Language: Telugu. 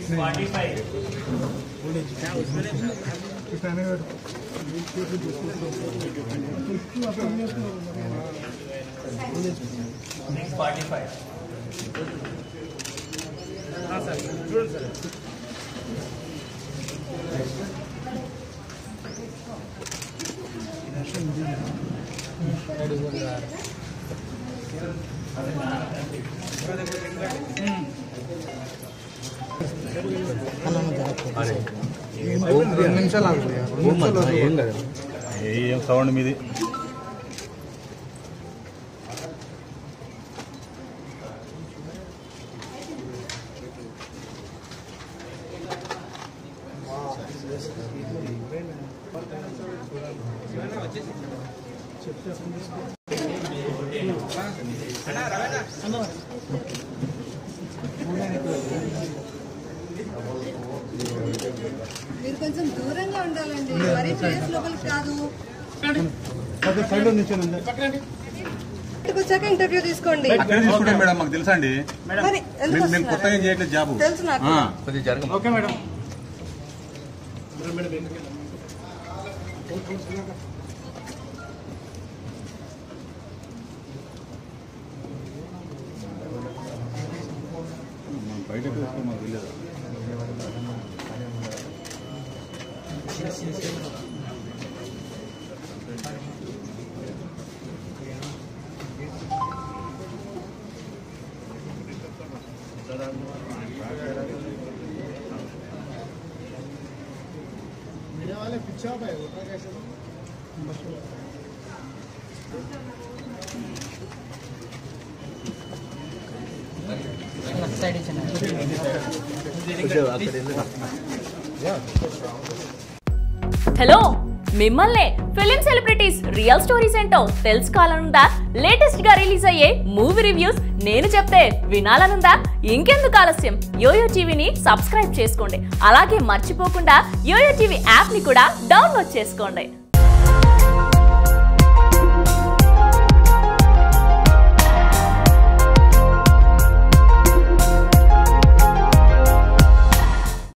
645. సౌండ్ మీది మీరు కొంచెం దూరంగా ఉండాలండి, మరీ ప్లేస్ లోపలికి కాదు. వచ్చాక ఇంటర్వ్యూ తీసుకోండి. మేడం మాకు తెలుసా అండి, మేము కొత్తగా చేయట్లేదు జాబ్ తెలుసు నాకు. Okay madam. బయట మాకు తెలియదు. मेरे वाले पीछे है उठा कैसे హలో, మిమ్మల్ని ఫిలిం సెలబ్రిటీస్ రియల్ స్టోరీస్ ఏంటో తెలుసుకోవాలనుందా? లేటెస్ట్ గా రిలీజ్ అయ్యే మూవీ రివ్యూస్ నేను చెప్తే వినాలనుందా? ఇంకెందుకు ఆలస్యం, యోయో టీవీని సబ్స్క్రైబ్ చేసుకోండి. అలాగే మర్చిపోకుండా యోయో టీవీ యాప్ ని కూడా డౌన్లోడ్ చేసుకోండి.